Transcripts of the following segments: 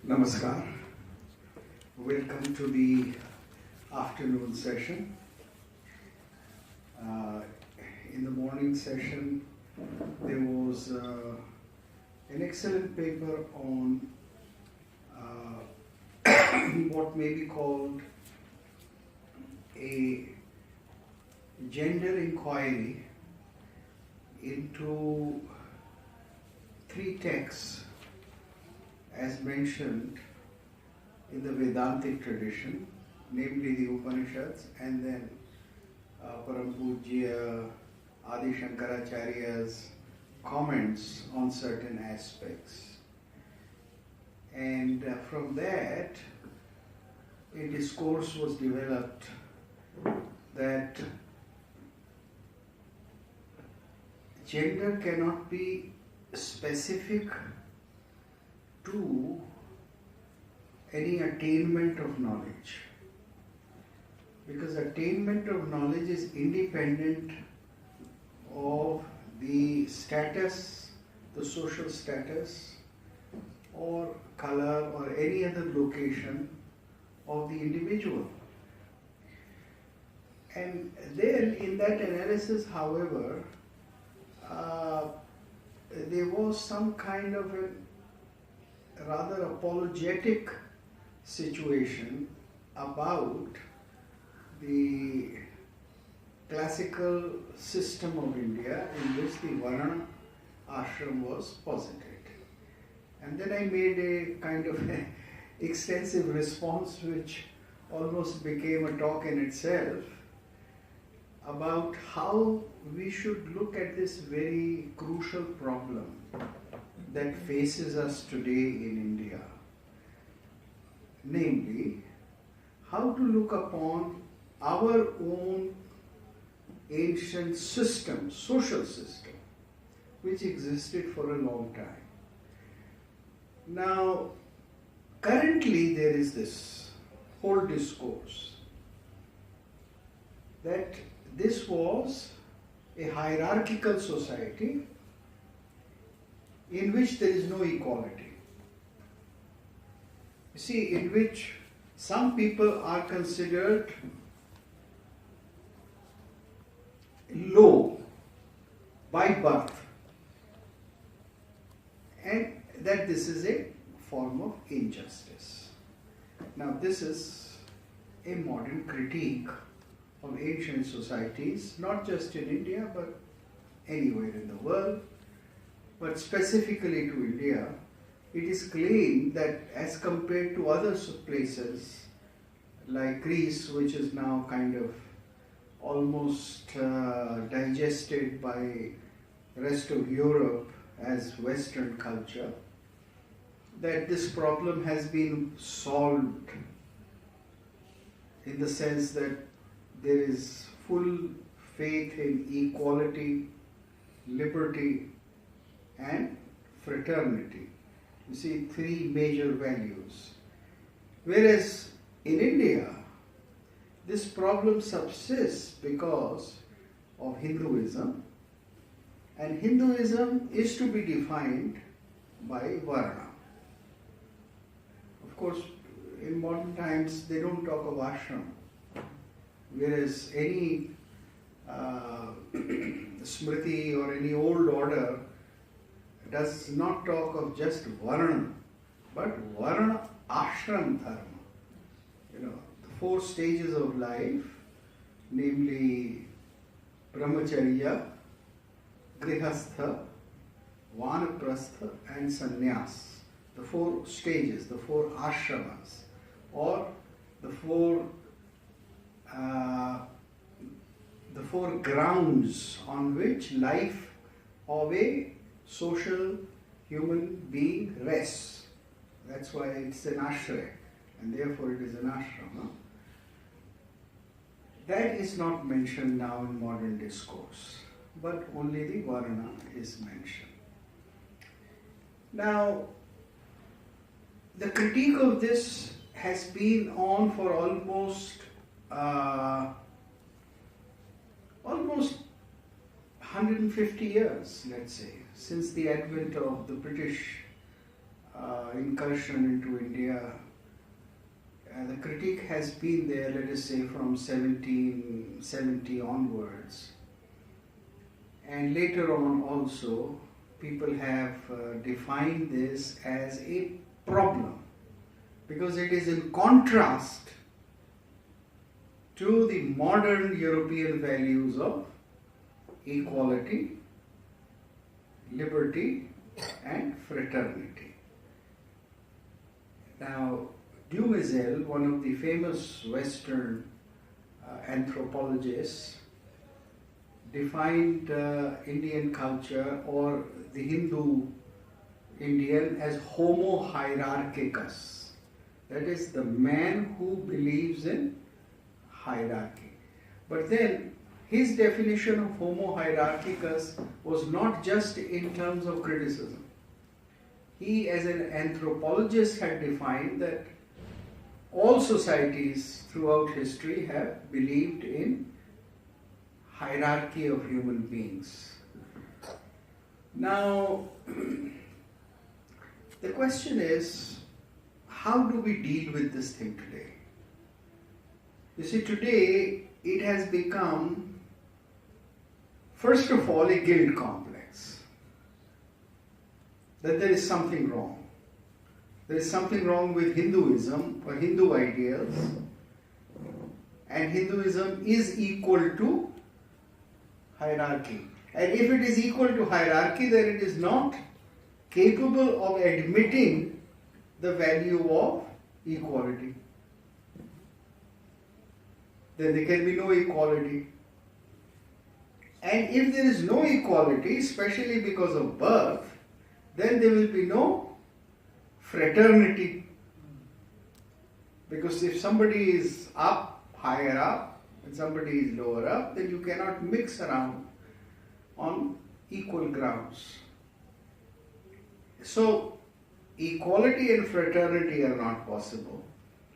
Namaskar. Welcome to the afternoon session. In the morning session, there was an excellent paper on what may be called a gender inquiry into three texts as mentioned in the Vedantic tradition, namely the Upanishads, and then Param Pujya Adi Shankaracharya's comments on certain aspects. And from that, a discourse was developed that gender cannot be specific to any attainment of knowledge, because attainment of knowledge is independent of the status, the social status, or color, or any other location of the individual. And then in that analysis, however, there was some kind of a rather apologetic situation about the classical system of India in which the Varna ashram was posited. And then I made a kind of extensive response which almost became a talk in itself about how we should look at this very crucial problem that faces us today in India. Namely, how to look upon our own ancient system, social system, which existed for a long time. Now, currently there is this whole discourse that this was a hierarchical society in which there is no equality. You see, in which some people are considered low by birth, and that this is a form of injustice. Now, this is a modern critique of ancient societies, not just in India, but anywhere in the world. But specifically to India, it is claimed that as compared to other places like Greece, which is now kind of almost digested by the rest of Europe as Western culture, that this problem has been solved in the sense that there is full faith in equality, liberty, and fraternity. You see, three major values. Whereas in India, this problem subsists because of Hinduism, and Hinduism is to be defined by Varna. Of course, in modern times, they don't talk of ashram, whereas any Smriti or any old order does not talk of just Varna, but Varna ashram dharma. You know, the four stages of life, namely brahmacharya, grihastha, vanaprastha, and sannyas. The four stages, the four ashramas, or the four grounds on which life of a social human being rests. That's why it's an ashray, and therefore it is an ashram. That is not mentioned now in modern discourse, but only the Varna is mentioned. Now, the critique of this has been on for almost 150 years, let's say, since the advent of the British incursion into India, the critique has been there, let us say, from 1770 onwards. And later on also, people have defined this as a problem because it is in contrast to the modern European values of equality, liberty, and fraternity. Now, Bhubaneswar, one of the famous Western anthropologists, defined Indian culture or the Hindu Indian as homo hierarchicus. That is the man who believes in hierarchy. But then his definition of homo hierarchicus was not just in terms of criticism. He, as an anthropologist, had defined that all societies throughout history have believed in hierarchy of human beings. Now, the question is, how do we deal with this thing today? You see, today it has become, first of all, a guilt complex. That there is something wrong. There is something wrong with Hinduism or Hindu ideals, and Hinduism is equal to hierarchy. And if it is equal to hierarchy, then it is not capable of admitting the value of equality. Then there can be no equality. And if there is no equality, especially because of birth, then there will be no fraternity. Because if somebody is up, higher up, and somebody is lower up, then you cannot mix around on equal grounds. So, equality and fraternity are not possible.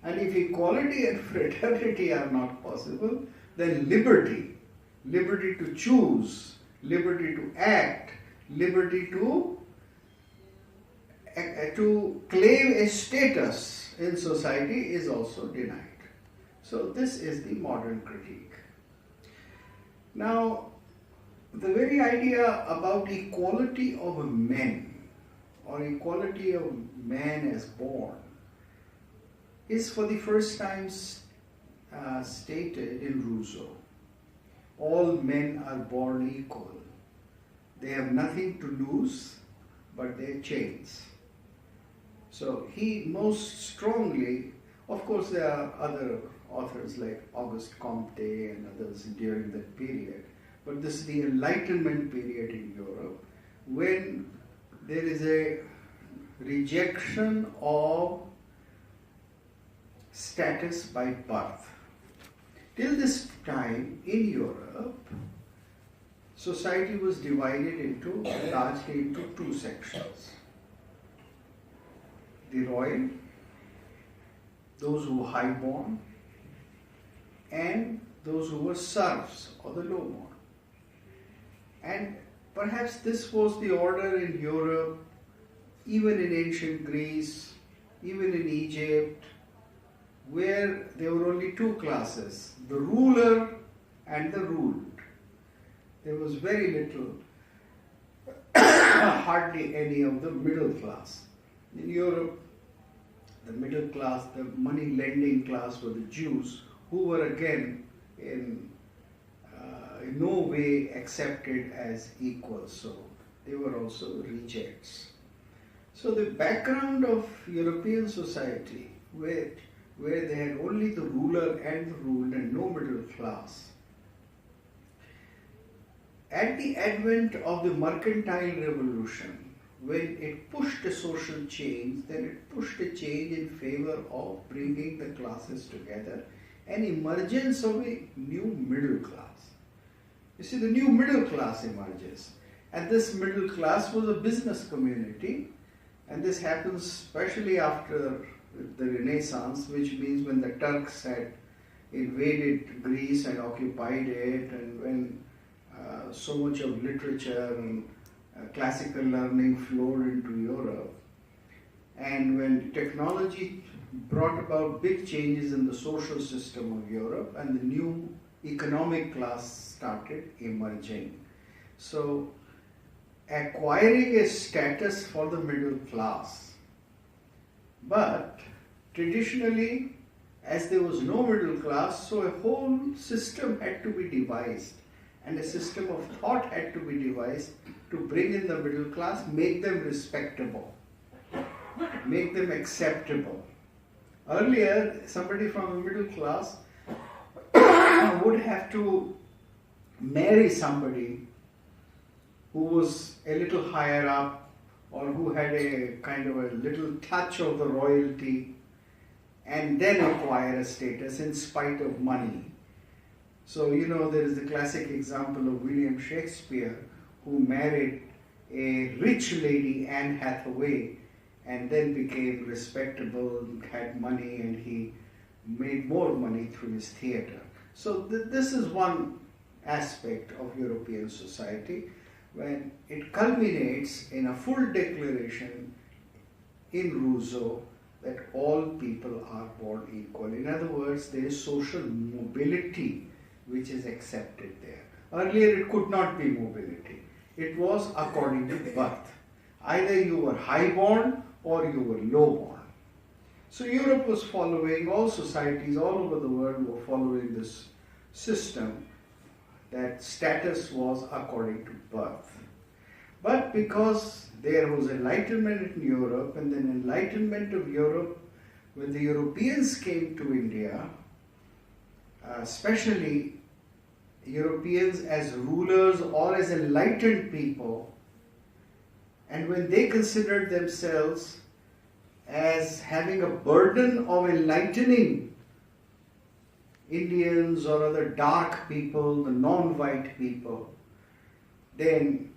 And if equality and fraternity are not possible, then liberty to choose, liberty to act, liberty to claim a status in society is also denied. So this is the modern critique. Now, the very idea about equality of men or equality of man as born is for the first time stated in Rousseau. All men are born equal. They have nothing to lose but their chains. So he most strongly, of course there are other authors like Auguste Comte and others during that period, but this is the Enlightenment period in Europe when there is a rejection of status by birth. Till this time in Europe, society was divided largely into two sections. The royal, those who were highborn, and those who were serfs or the lowborn. And perhaps this was the order in Europe, even in ancient Greece, even in Egypt, where there were only two classes, the ruler and the ruled. There was very little, hardly any of the middle class. In Europe, the middle class, the money lending class were the Jews, who were again in no way accepted as equals. So they were also rejects. So the background of European society, where they had only the ruler and the ruled and no middle class, at the advent of the mercantile revolution, when it pushed a social change, then it pushed a change in favor of bringing the classes together, an emergence of a new middle class. You see, the new middle class emerges, and this middle class was a business community, and this happens especially after the Renaissance, which means when the Turks had invaded Greece and occupied it, and when so much of literature and classical learning flowed into Europe. And when technology brought about big changes in the social system of Europe, and the new economic class started emerging. So acquiring a status for the middle class. But traditionally, as there was no middle class, so a whole system had to be devised, and a system of thought had to be devised to bring in the middle class, make them respectable, make them acceptable. Earlier, somebody from the middle class would have to marry somebody who was a little higher up, or who had a kind of a little touch of the royalty, and then acquire a status in spite of money. So, there is the classic example of William Shakespeare, who married a rich lady, Anne Hathaway, and then became respectable, had money, and he made more money through his theatre. So this is one aspect of European society, when it culminates in a full declaration in Rousseau that all people are born equal. In other words, there is social mobility which is accepted there. Earlier it could not be mobility. It was according to birth. Either you were high-born or you were low-born. So Europe was following, all societies all over the world were following this system, that status was according to birth. But because there was enlightenment in Europe, and then enlightenment of Europe, when the Europeans came to India, especially Europeans as rulers or as enlightened people, and when they considered themselves as having a burden of enlightening Indians or other dark people, the non-white people, then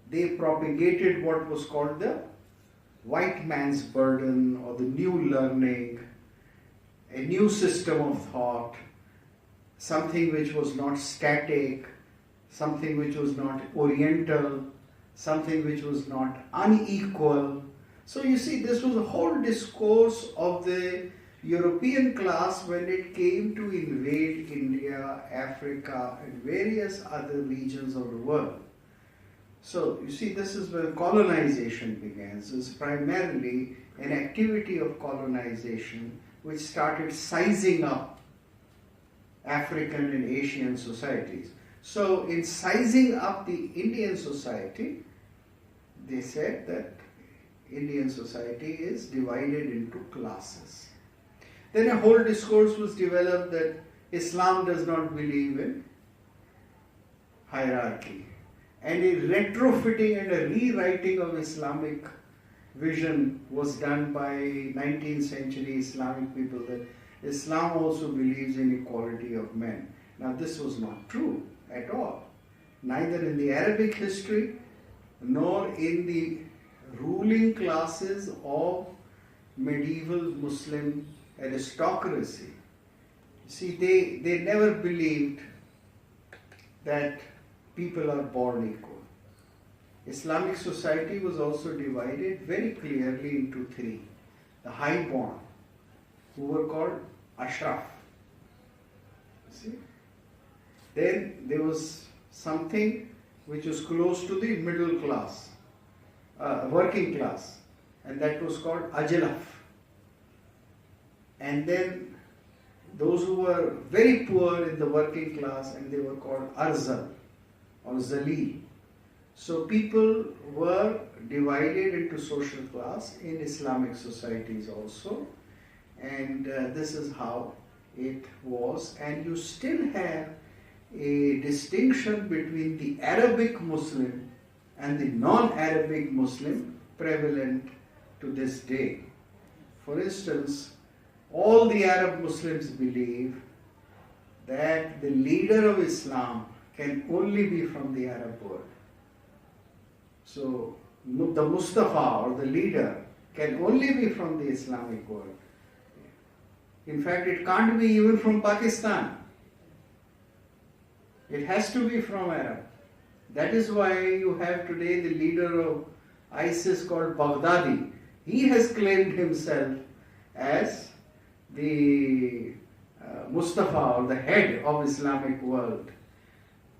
they propagated what was called the white man's burden, or the new learning, a new system of thought, something which was not static, something which was not oriental, something which was not unequal. So you see, this was a whole discourse of the European class when it came to invade India, Africa, and various other regions of the world. So you see, this is where colonization began. So it's primarily an activity of colonization which started sizing up African and Asian societies. So in sizing up the Indian society, they said that Indian society is divided into classes. Then a whole discourse was developed that Islam does not believe in hierarchy. And a retrofitting and a rewriting of Islamic vision was done by 19th century Islamic people, that Islam also believes in equality of men. Now this was not true at all. Neither in the Arabic history nor in the ruling classes of medieval Muslim aristocracy. See, they never believed that people are born equal. Islamic society was also divided very clearly into three. The high-born, who were called Ashraf. See? Then there was something which was close to the middle class, working class, and that was called Ajalaf. And then those who were very poor in the working class, and they were called Arzal or Zalil. So people were divided into social class in Islamic societies also, and this is how it was. And you still have a distinction between the Arabic Muslim and the non-Arabic Muslim prevalent to this day. For instance, all the Arab Muslims believe that the leader of Islam can only be from the Arab world. So the Mustafa, or the leader, can only be from the Islamic world. In fact, it can't be even from Pakistan. It has to be from Arab. That is why you have today the leader of ISIS called Baghdadi. He has claimed himself as the Mustafa, or the head of Islamic world,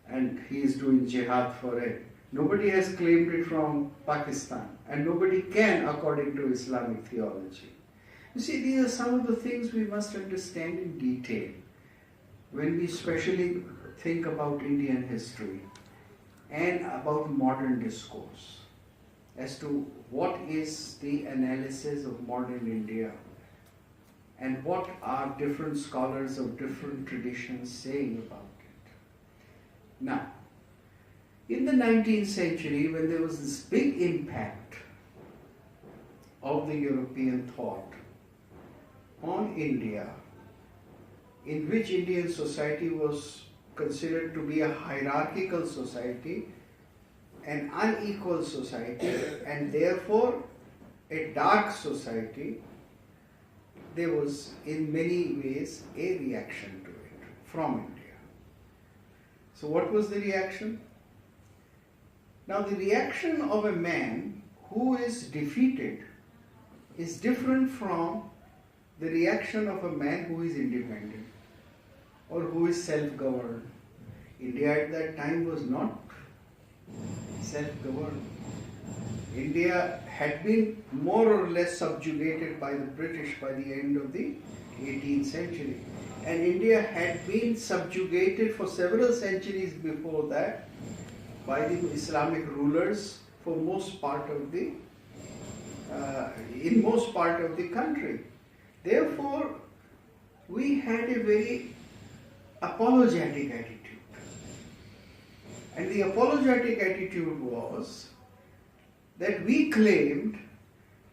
and he is doing jihad for it. Nobody has claimed it from Pakistan, and nobody can according to Islamic theology. You see, these are some of the things we must understand in detail when we especially think about Indian history and about modern discourse as to what is the analysis of modern India and what are different scholars of different traditions saying about it. Now, in the 19th century, when there was this big impact of the European thought on India, in which Indian society was considered to be a hierarchical society, an unequal society, and therefore a dark society, there was in many ways a reaction to it from India. So what was the reaction? Now the reaction of a man who is defeated is different from the reaction of a man who is independent or who is self-governed. India at that time was not self-governed. India had been more or less subjugated by the British by the end of the 18th century. And India had been subjugated for several centuries before that by the Islamic rulers for most part of the, in most part of the country. Therefore, we had a very apologetic attitude. And the apologetic attitude was that we claimed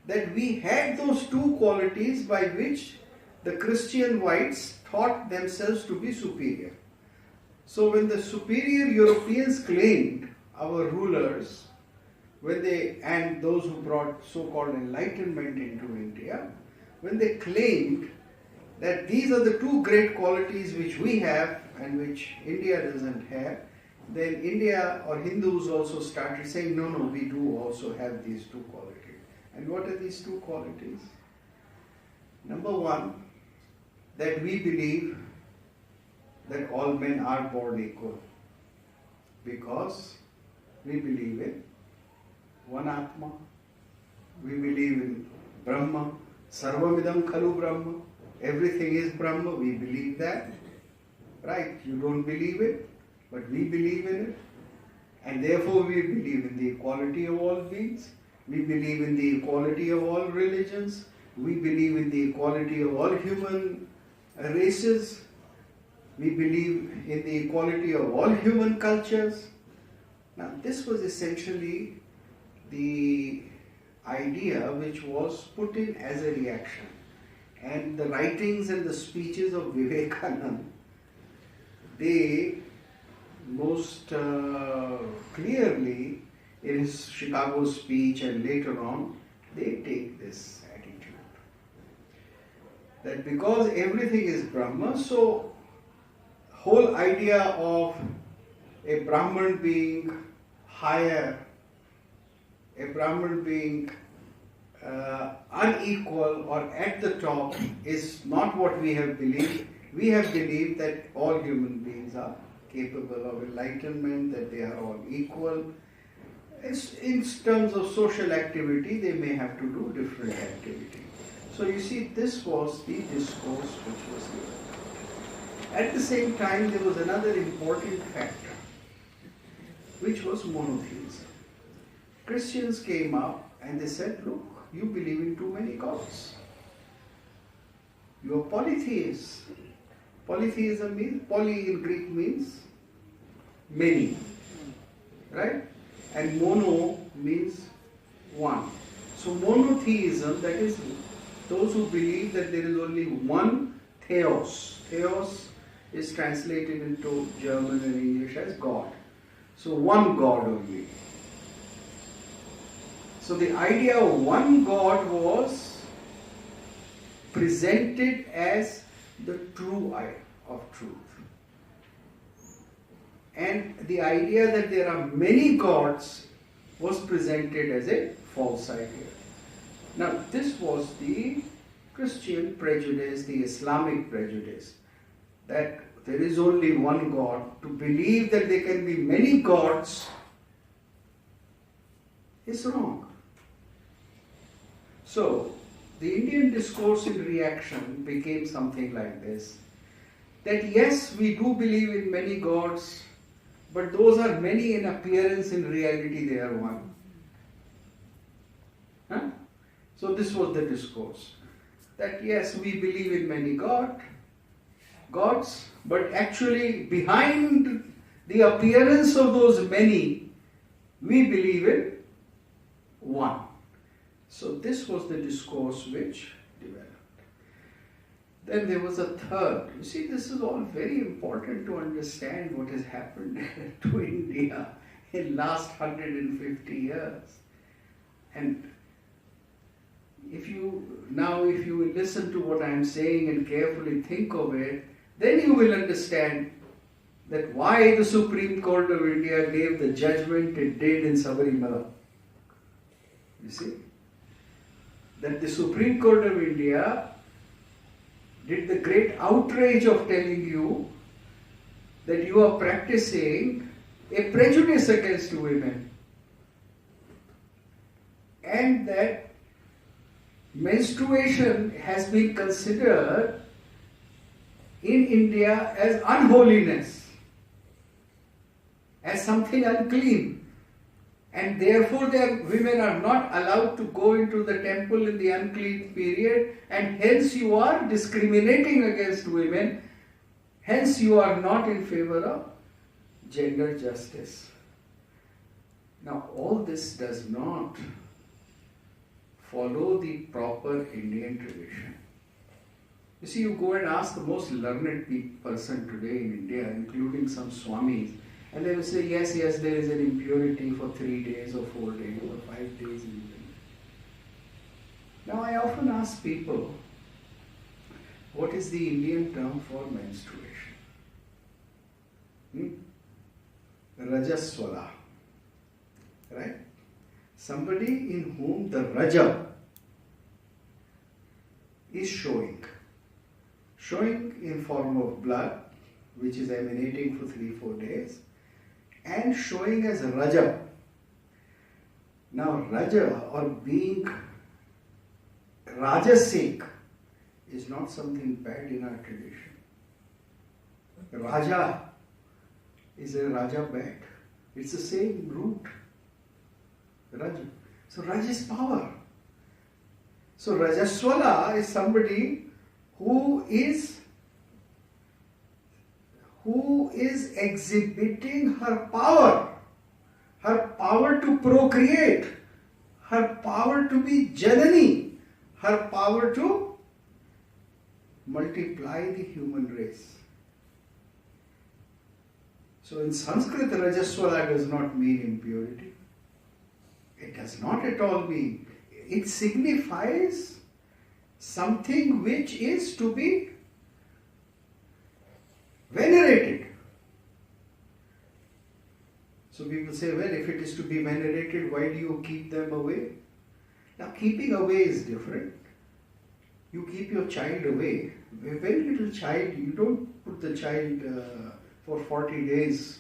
that we had those two qualities by which the Christian whites thought themselves to be superior. So when the superior Europeans claimed, our rulers, when they, and those who brought so-called enlightenment into India, when they claimed that these are the two great qualities which we have and which India doesn't have, then India or Hindus also started saying, no, we do also have these two qualities. And what are these two qualities? Number one, that we believe that all men are born equal because we believe in one Atma, we believe in Brahma, Sarvamidam Khalu Brahma, everything is Brahma, we believe that, right? You don't believe it, but we believe in it, and therefore we believe in the equality of all beings, we believe in the equality of all religions, we believe in the equality of all human races, we believe in the equality of all human cultures. Now this was essentially the idea which was put in as a reaction. And the writings and the speeches of Vivekananda, they most clearly in his Chicago speech and later on, they take this attitude. That because everything is Brahma, so whole idea of a Brahman being higher, a Brahman being unequal or at the top is not what we have believed. We have believed that all human beings are capable of enlightenment, that they are all equal. In terms of social activity, they may have to do different activity. So you see, this was the discourse which was given. At the same time, there was another important factor, which was monotheism. Christians came up and they said, look, you believe in too many gods. You are polytheists. Polytheism means, poly in Greek means many, right? And mono means one. So monotheism, that is those who believe that there is only one theos. Theos is translated into German and English as God. So one God only. So the idea of one God was presented as the true eye of truth. And the idea that there are many gods was presented as a false idea. Now, this was the Christian prejudice, the Islamic prejudice, that there is only one God. To believe that there can be many gods is wrong. So, the Indian discourse in reaction became something like this, that yes, we do believe in many gods, but those are many in appearance, in reality they are one. Huh? So this was the discourse, that yes, we believe in many gods, but actually behind the appearance of those many, we believe in one. So this was the discourse which developed. Then there was a third. You see, this is all very important to understand what has happened to India in last 150 years. And if you listen to what I am saying and carefully think of it, then you will understand that why the Supreme Court of India gave the judgment it did in Sabarimala. You see? That the Supreme Court of India did the great outrage of telling you that you are practicing a prejudice against women, and that menstruation has been considered in India as unholiness, as something unclean. And therefore women are not allowed to go into the temple in the unclean period, and hence you are discriminating against women, hence you are not in favor of gender justice. Now all this does not follow the proper Indian tradition. You see, you go and ask the most learned person today in India, including some Swamis, and they will say, yes, there is an impurity for 3 days or 4 days or 5 days even. Now I often ask people, what is the Indian term for menstruation? Rajaswala. Right? Somebody in whom the Raja is showing in form of blood, which is emanating for 3-4 days, and showing as Raja. Now Raja, or being Rajasic, is not something bad in our tradition. Raja, is a Raja bad? It's the same root. Raja. So Raja is power. So Rajaswala is somebody who is exhibiting her power to procreate, her power to be Janani, her power to multiply the human race. So in Sanskrit, Rajaswala does not mean impurity. It does not at all mean. It signifies something which is to be venerated. So people say, well, if it is to be venerated, why do you keep them away? Now, keeping away is different. You keep your child away. A very little child, you don't put the child for 40 days.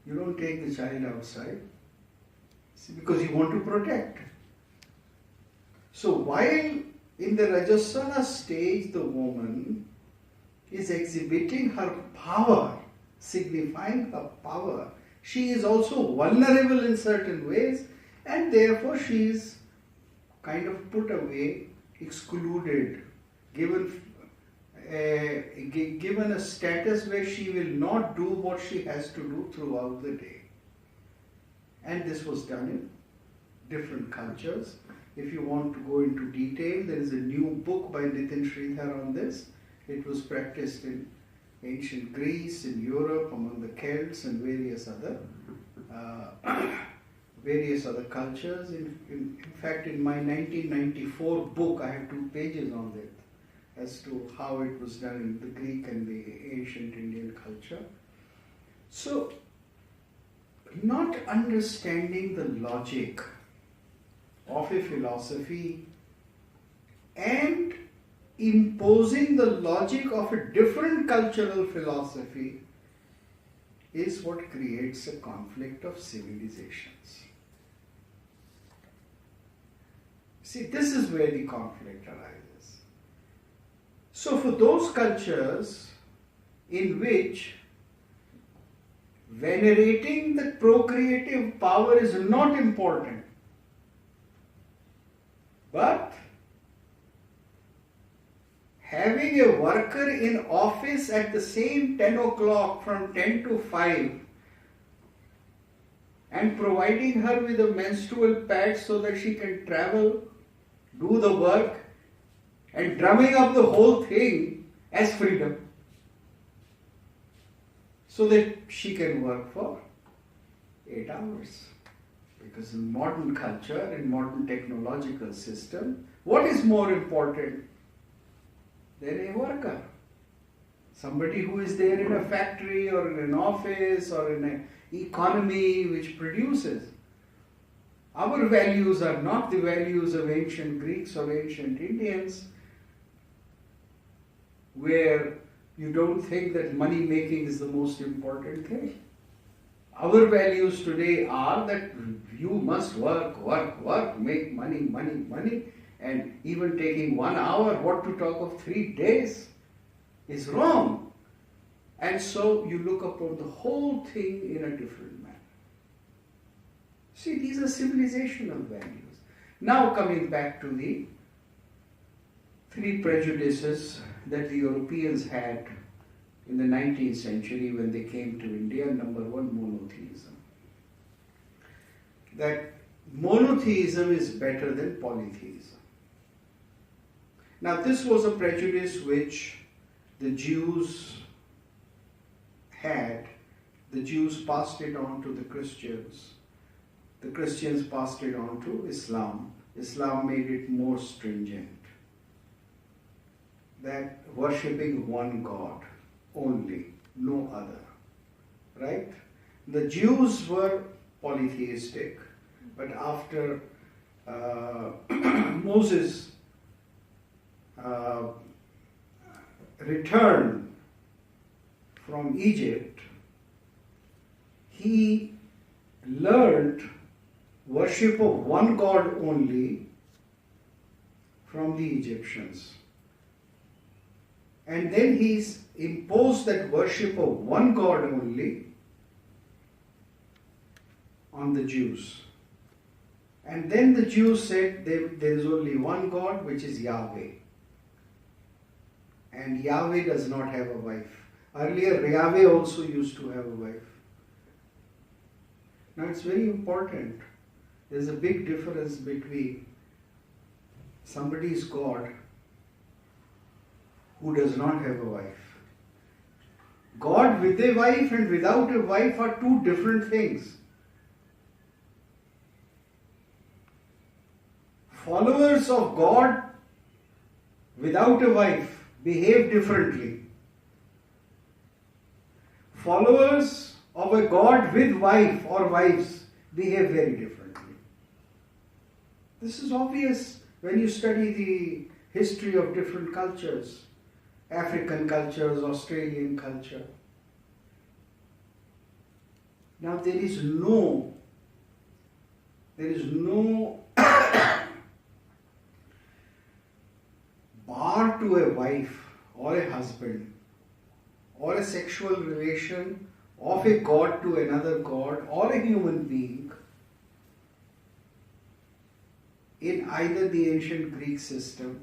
You don't take the child outside. See, because you want to protect. So while in the Rajaswala stage, the woman is exhibiting her power, signifying her power, she is also vulnerable in certain ways, and therefore she is kind of put away, excluded, given a status where she will not do what she has to do throughout the day. And this was done in different cultures. If you want to go into detail, there is a new book by Nitin Sridhar on this. It was practiced in ancient Greece, in Europe, among the Celts and various other cultures. In fact, in my 1994 book, I have 2 pages on it as to how it was done in the Greek and the ancient Indian culture. So, not understanding the logic of a philosophy and imposing the logic of a different cultural philosophy is what creates a conflict of civilizations. See, this is where the conflict arises. So for those cultures in which venerating the procreative power is not important, but having a worker in office at the same 10 o'clock from 10 to 5 and providing her with a menstrual pad so that she can travel, do the work, and drumming up the whole thing as freedom so that she can work for 8 hours. Because in modern culture, in modern technological system, what is more important than a worker? Somebody who is there in a factory or in an office or in an economy which produces. Our values are not the values of ancient Greeks or ancient Indians, where you don't think that money making is the most important thing. Our values today are that you must work, make money, and even taking 1 hour, what to talk of 3 days, is wrong. And so you look upon the whole thing in a different manner. See, these are civilizational values. Now coming back to the 3 prejudices that the Europeans had in the 19th century when they came to India. Number 1, monotheism. That monotheism is better than polytheism. Now this was a prejudice which the Jews had. The Jews passed it on to the Christians. The Christians passed it on to Islam. Islam made it more stringent. That worshipping one God only, no other. Right? The Jews were polytheistic, but after Moses returned from Egypt, he learned worship of one God only from the Egyptians. And then he's imposed that worship of one God only on the Jews. And then the Jews said there is only one God, which is Yahweh. And Yahweh does not have a wife. Earlier, Yahweh also used to have a wife. Now it's very important. There's a big difference between somebody's God who does not have a wife. God with a wife and without a wife are two different things. Followers of God without a wife behave differently. Followers of a God with wife or wives behave very differently. This is obvious when you study the history of different cultures. African cultures, Australian culture. Now there is no bar to a wife or a husband or a sexual relation of a god to another god or a human being in either the ancient Greek system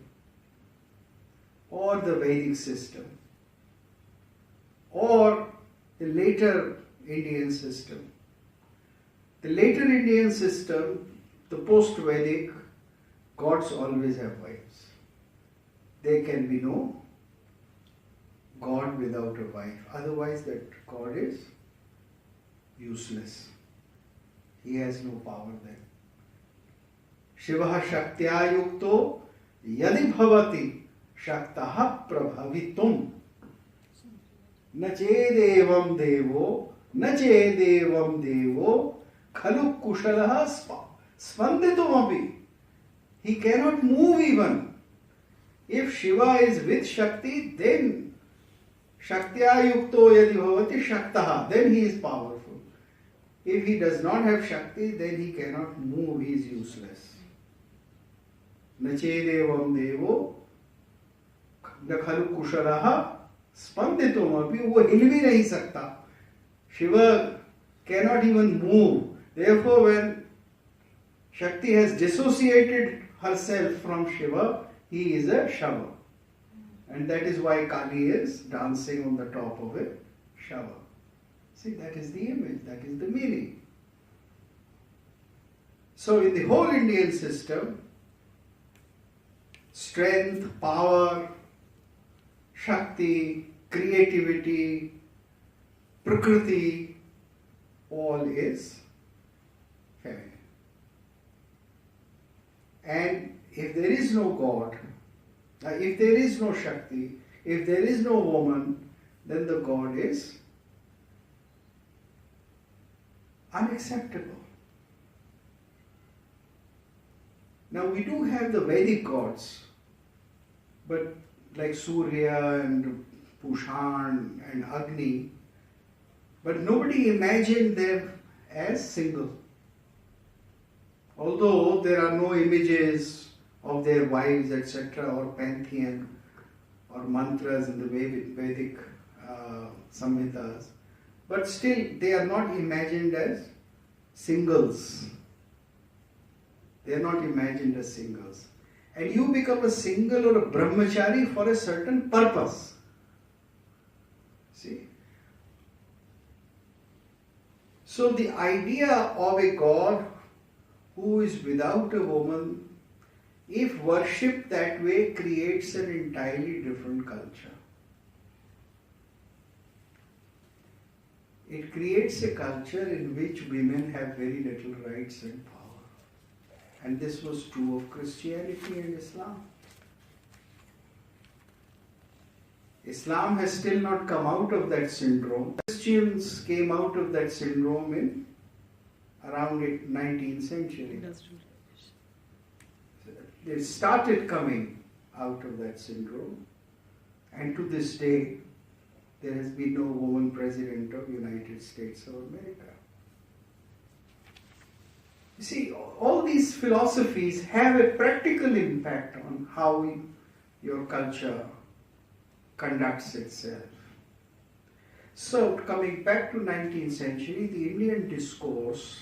or the Vedic system or the later Indian system. The later Indian system, the post-Vedic, gods always have wives. There can be no God without a wife. Otherwise that God is useless. He has no power then. Shivaha Shaktya Yukto Yadi Bhavati Shaktaha Prabhavitum Nachedevam Devo Nachedevam Devo Khalu Kushalaha Spanditum Api. He cannot move even. If Shiva is with Shakti, then Shaktya yukto yadi bhavati Shaktaha, then he is powerful. If he does not have Shakti, then he cannot move, he is useless. Nachedevam devo nakhalu kushalaha spanditum api, wo hil bhi nahi sakta. Shiva cannot even move. Therefore, when Shakti has dissociated herself from Shiva, he is a Shava. And that is why Kali is dancing on the top of a Shava. See, that is the image, that is the meaning. So in the whole Indian system, strength, power, Shakti, creativity, Prakriti, all is feminine. And if there is no God, if there is no Shakti, if there is no woman, then the God is unacceptable. Now we do have the Vedic gods, but like Surya and Pushan and Agni, but nobody imagined them as single. Although there are no images of their wives, etc., or pantheon, or mantras in the Vedic Samhitas, but still they are not imagined as singles. They are not imagined as singles. And you become a single or a brahmachari for a certain purpose. See? So the idea of a God who is without a woman, if worshipped that way, creates an entirely different culture. It creates a culture in which women have very little rights and power. And this was true of Christianity and Islam. Islam has still not come out of that syndrome. Christians came out of that syndrome in around the 19th century. They started coming out of that syndrome, and to this day there has been no woman president of the United States of America. You see, all these philosophies have a practical impact on how your culture conducts itself. So, coming back to 19th century, the Indian discourse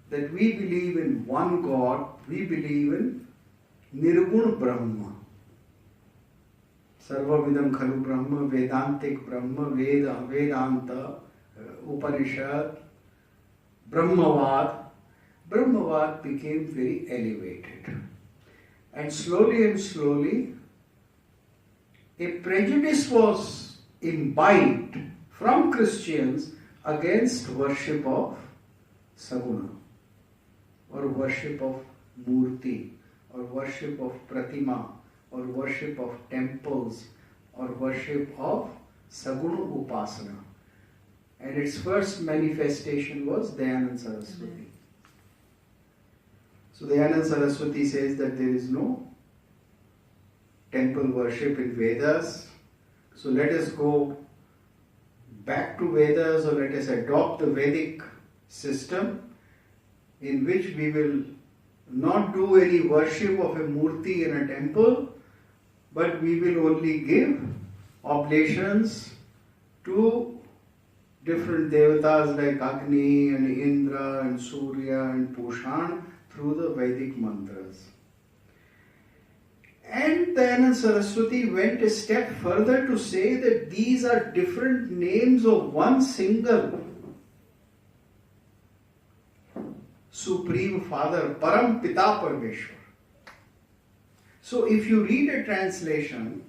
that we believe in one God, we believe in Nirgun Brahma. Sarvavidam Khalu Brahma, Vedantik Brahma, Vedanta, Upanishad, Brahmavad. Brahmavad became very elevated. And slowly, a prejudice was imbibed from Christians against worship of Saguna, or worship of Murti, or worship of Pratima, or worship of temples, or worship of Saguna Upasana. And its first manifestation was Dayananda Saraswati. So Dayananda Saraswati says that there is no temple worship in Vedas. So let us go back to Vedas, or let us adopt the Vedic system in which we will not do any worship of a murti in a temple, but we will only give oblations to different devatas like Agni and Indra and Surya and Pushan through the Vedic mantras. And Dayananda Saraswati went a step further to say that these are different names of one single Supreme Father, Param Pita Parmeshwar. So if you read a translation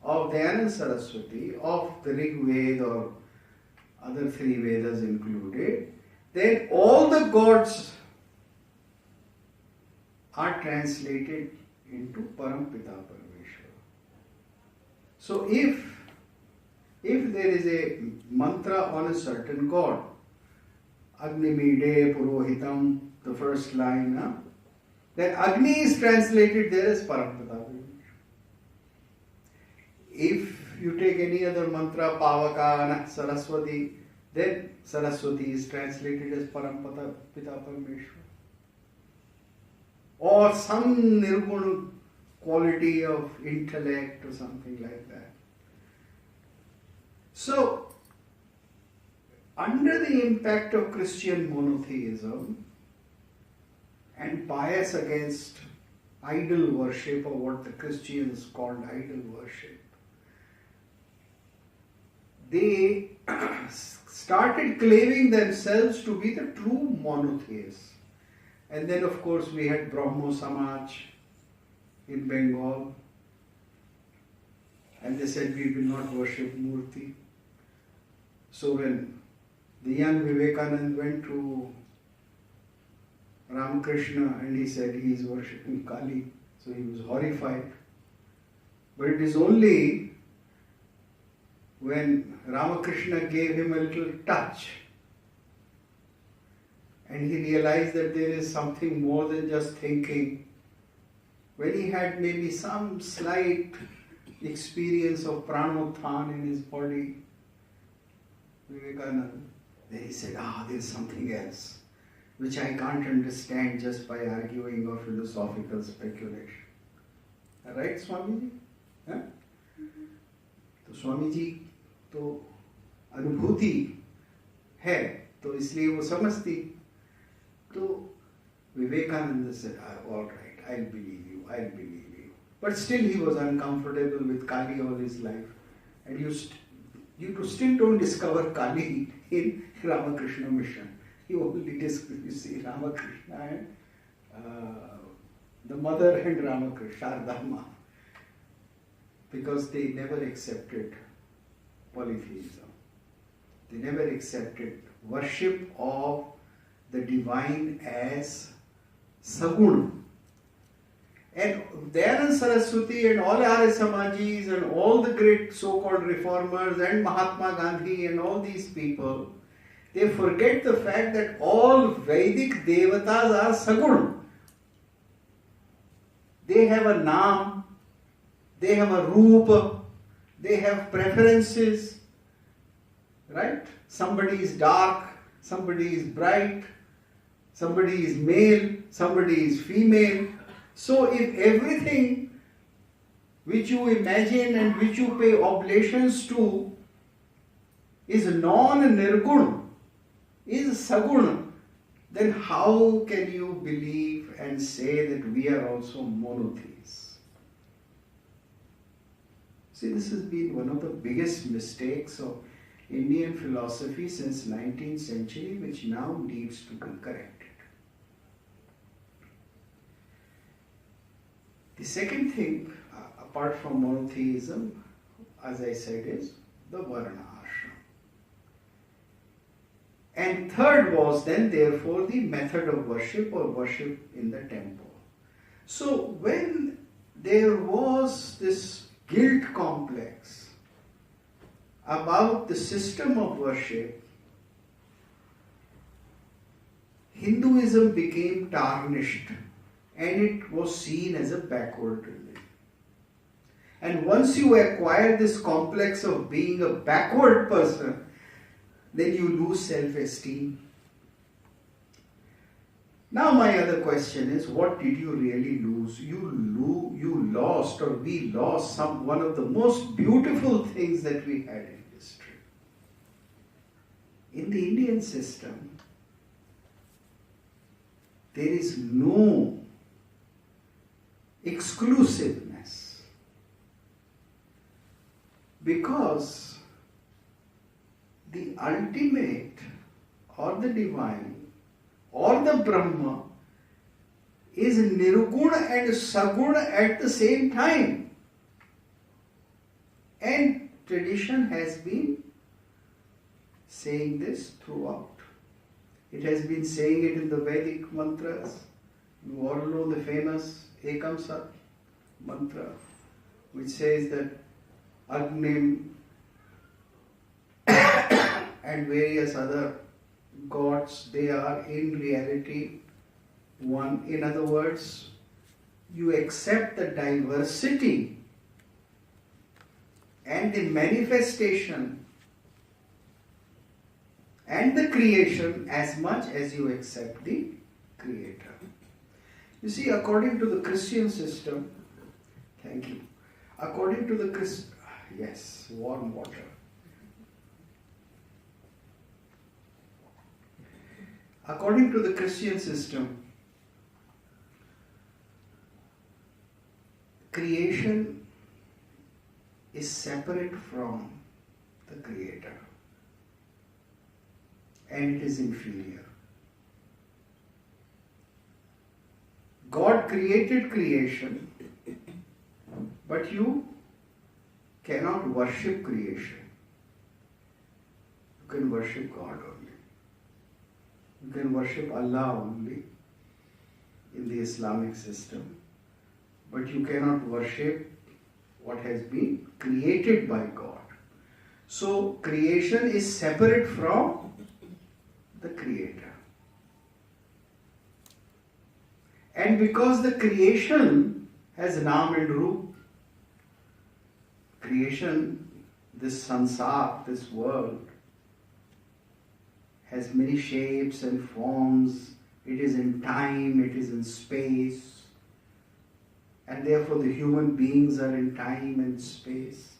of Dayananda Saraswati, of the Rig Veda or other three Vedas included, then all the gods are translated into Param Pita Parmeshwar. So if there is a mantra on a certain god, Agnimide Purohitam, the first line, then Agni is translated there as Param Pita Parmeshwar. If you take any other mantra, Pavakana, Saraswati, then Saraswati is translated as Parampata Pita Parameshwar. Or some nirguna quality of intellect or something like that. So, under the impact of Christian monotheism and bias against idol worship, or what the Christians called idol worship, they started claiming themselves to be the true monotheists. And then of course we had Brahmo Samaj in Bengal, and they said we will not worship Murti. So when the young Vivekananda went to Ramakrishna and he said he is worshipping Kali, so he was horrified. But it is only when Ramakrishna gave him a little touch and he realized that there is something more than just thinking, when he had maybe some slight experience of pranothan in his body, Vivekananda, then he said, there is something else which I can't understand just by arguing or philosophical speculation. Right, Swamiji? Huh? तो स्वामी जी तो अनुभूति है, तो इसलिए वो समझती. तो Vivekananda said, all right, I'll believe you. But still he was uncomfortable with Kali all his life. And you still don't discover Kali in Ramakrishna mission. You only discover, you see, Ramakrishna and the mother and Ramakrishna, Shardama. Because they never accepted polytheism. They never accepted worship of the divine as Saguna. And Dayananda Saraswati and all Arya Samajis and all the great so-called reformers and Mahatma Gandhi and all these people, they forget the fact that all Vedic devatas are Saguna. They have a naam, they have a rupa, they have preferences, right? Somebody is dark, somebody is bright, somebody is male, somebody is female. So if everything which you imagine and which you pay oblations to is non-nirguna, is saguna, then how can you believe and say that we are also monotheists? See, this has been one of the biggest mistakes of Indian philosophy since 19th century, which now needs to be corrected. The second thing, apart from monotheism, as I said, is the Varna Ashram. And third was then, therefore, the method of worship or worship in the temple. So when there was this guilt complex about the system of worship, Hinduism became tarnished and it was seen as a backward religion. And once you acquire this complex of being a backward person, then you lose self-esteem. Now my other question is, what did you really lose? You lost, or we lost, one of the most beautiful things that we had in history. In the Indian system, there is no exclusiveness, because the ultimate or the divine or the Brahma is nirguna and saguna at the same time. And tradition has been saying this throughout. It has been saying it in the Vedic mantras. You all know the famous Ekam Sat mantra, which says that Agnim and various other gods, they are in reality one. In other words, you accept the diversity and the manifestation and the creation as much as you accept the Creator. You see, according to the Christian system, thank you, according to the yes, warm water. According to the Christian system, creation is separate from the Creator and it is inferior. God created creation, but you cannot worship creation. You can worship God only. You can worship Allah only in the Islamic system, but you cannot worship what has been created by God. So creation is separate from the Creator. And because the creation has naam and roop, creation, this sansar, this world, has many shapes and forms. It is in time, it is in space, and therefore the human beings are in time and space.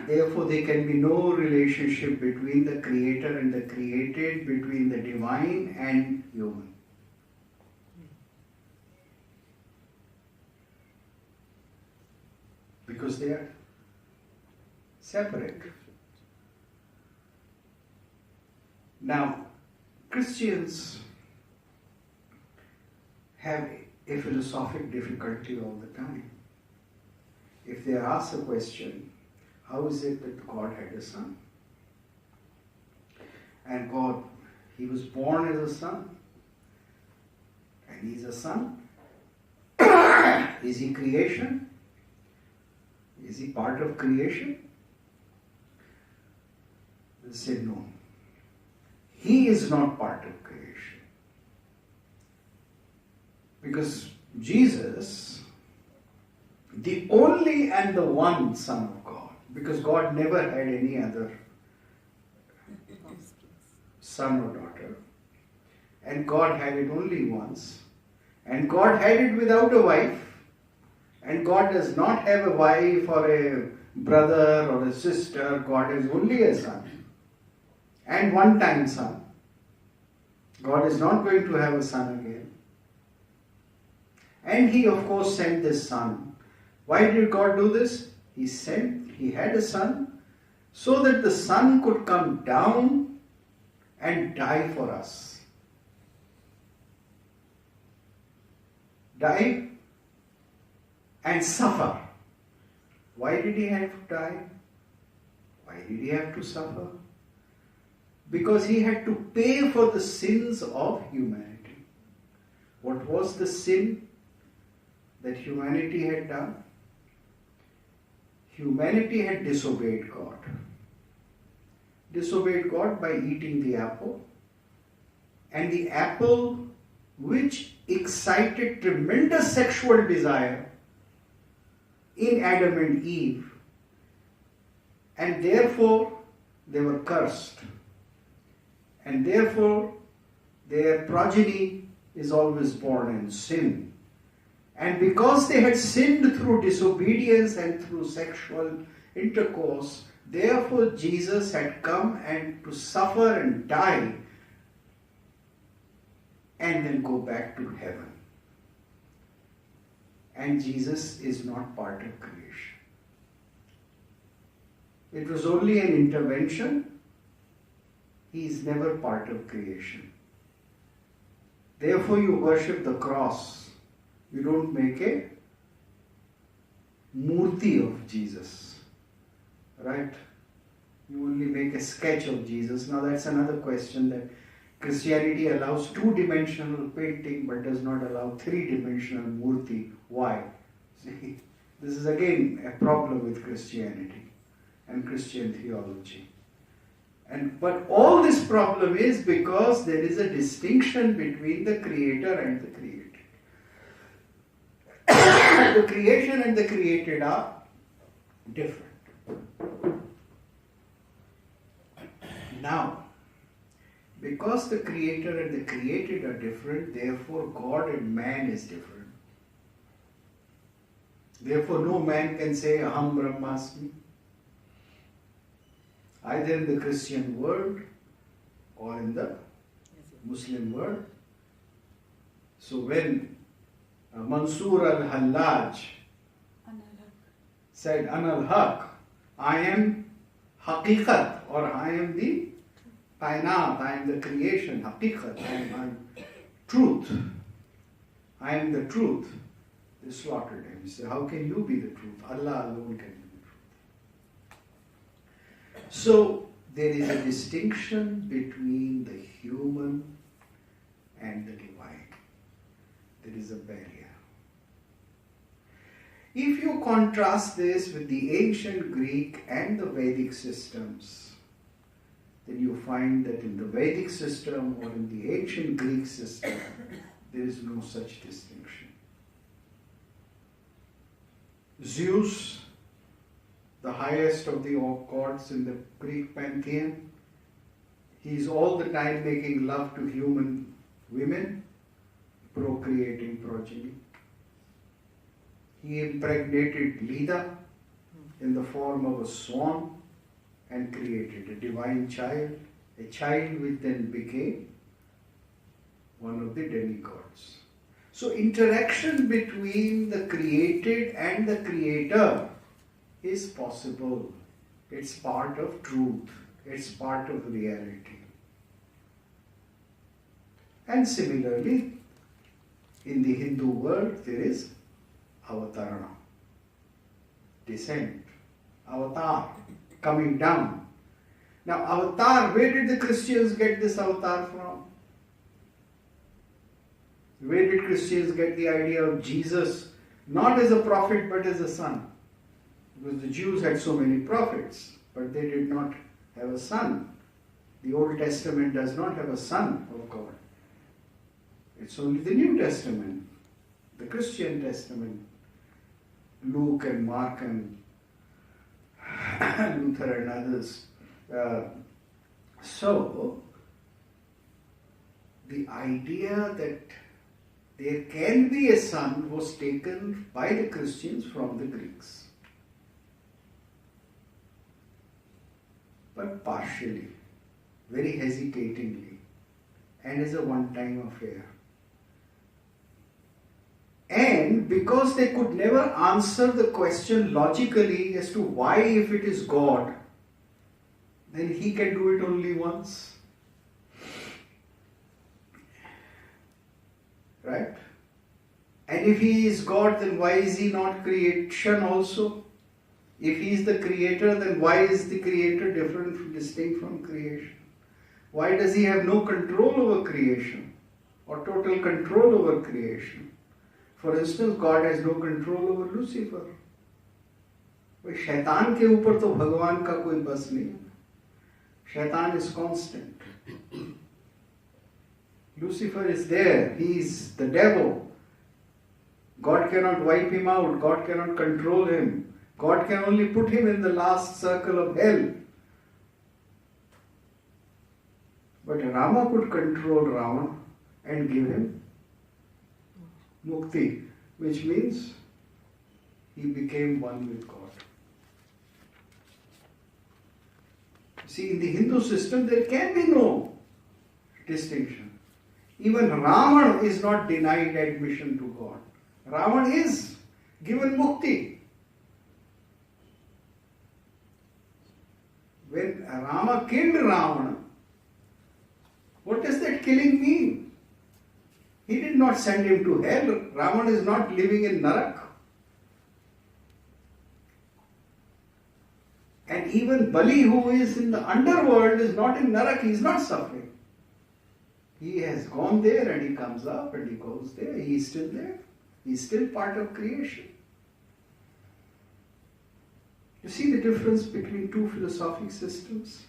Therefore there can be no relationship between the Creator and the created, between the divine and human. Because they are separate. Now, Christians have a philosophic difficulty all the time. If they are asked a question, how is it that God had a son? And God, he was born as a son, and he's a son. Is he creation? Is he part of creation? They said no. He is not part of creation. Because Jesus, the only and the one Son of God, because God never had any other son or daughter, and God had it only once, and God had it without a wife, and God does not have a wife or a brother or a sister. God has only a son, and one-time son. God is not going to have a son again. And he of course sent this son. Why did God do this? He had a son so that the son could come down and die for us. Die and suffer. Why did he have to die? Why did he have to suffer? Because he had to pay for the sins of humanity. What was the sin that humanity had done? Humanity had disobeyed God. Disobeyed God by eating the apple. And the apple, which excited tremendous sexual desire in Adam and Eve, and therefore they were cursed. And therefore their progeny is always born in sin. And because they had sinned through disobedience and through sexual intercourse, therefore Jesus had come and to suffer and die and then go back to heaven. And Jesus is not part of creation. It was only an intervention. He is never part of creation. Therefore you worship the cross. You don't make a murti of Jesus, right? You only make a sketch of Jesus. Now that's another question, that Christianity allows two-dimensional painting but does not allow three-dimensional murti. Why? See, this is again a problem with Christianity and Christian theology. But all this problem is because there is a distinction between the Creator and the created. the creation and the created are different. Now, because the creator and the created are different, therefore God and man is different. Therefore no man can say Aham Brahmasmi, either in the Christian world or in the Muslim world. So when Mansur al-Hallaj said Anal Haq, I am Haqiqat, or I am the Kainat, I am the creation, Haqiqat, I am truth, I am the truth. They slaughtered him. He said, how can you be the truth? Allah alone can be the truth. So there is a distinction between the human and the divine. There is a barrier. If you contrast this with the ancient Greek and the Vedic systems, then you find that in the Vedic system or in the ancient Greek system, there is no such distinction. Zeus, the highest of the gods in the Greek pantheon, he is all the time making love to human women, procreating progeny. He impregnated Leda in the form of a swan and created a divine child, a child which then became one of the demigods. So interaction between the created and the creator is possible. It's part of truth. It's part of reality. And similarly, in the Hindu world, there is avatarana, descent, avatar, coming down. Now, avatar, where did the Christians get this avatar from? Where did Christians get the idea of Jesus, not as a prophet but as a son? Because the Jews had so many prophets, but they did not have a son. The Old Testament does not have a son of God. It's only the New Testament, the Christian Testament, Luke and Mark and Luther and others. So, the idea that there can be a son was taken by the Christians from the Greeks. But partially, very hesitatingly, and as a one-time affair. And because they could never answer the question logically as to why, if it is God, then he can do it only once. Right? And if he is God, then why is he not creation also? If he is the creator, then why is the creator different, distinct from creation? Why does he have no control over creation or total control over creation? For instance, God has no control over Lucifer. शैतान के ऊपर तो भगवान का कोई बस नहीं. Shaitan is constant. Lucifer is there. He is the devil. God cannot wipe him out. God cannot control him. God can only put him in the last circle of hell. But Rama could control Ravana and give him mukti, which means he became one with God. See, in the Hindu system, there can be no distinction. Even Ravana is not denied admission to God. Ravana is given mukti. When Rama killed Ravana, what does that killing mean? He did not send him to hell. Ravana is not living in Narak. And even Bali, who is in the underworld, is not in Narak. He is not suffering. He has gone there and he comes up and he goes there. He is still there. He is still part of creation. You see the difference between two philosophic systems?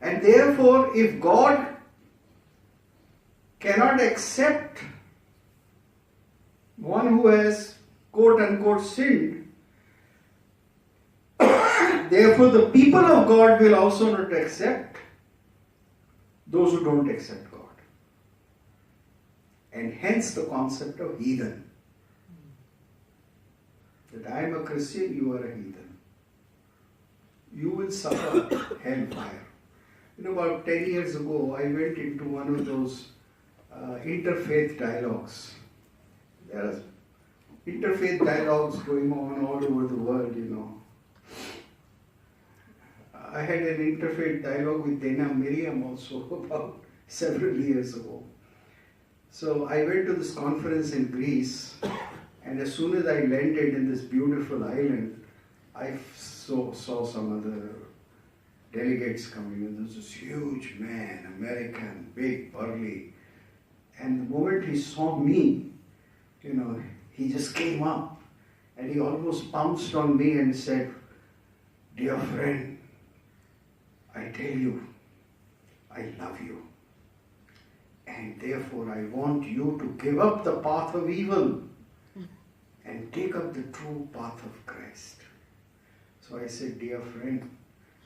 And therefore, if God one who has quote unquote sinned. Therefore, the people of God will also not accept those who don't accept God. And hence the concept of heathen. That I am a Christian, you are a heathen. You will suffer hellfire. About 10 years ago, I went into one of those interfaith dialogues. There are interfaith dialogues going on all over the world, I had an interfaith dialogue with Dana Miriam also about several years ago. So I went to this conference in Greece, and as soon as I landed in this beautiful island, I saw some other delegates coming in. There was this huge man, American, big, burly. And the moment he saw me, he just came up and he almost pounced on me and said, "Dear friend, I tell you, I love you. And therefore I want you to give up the path of evil and take up the true path of Christ." So I said, "Dear friend,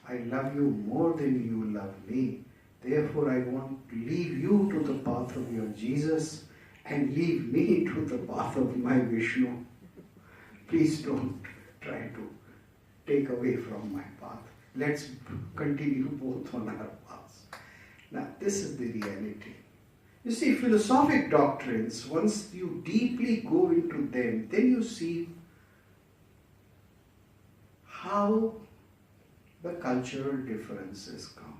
I love you more than you love me. Therefore I want to leave you to the path of your Jesus and leave me to the path of my Vishnu. Please don't try to take away from my path. Let's continue both on our paths." Now, this is the reality. You see, philosophic doctrines, once you deeply go into them, then you see how the cultural differences come.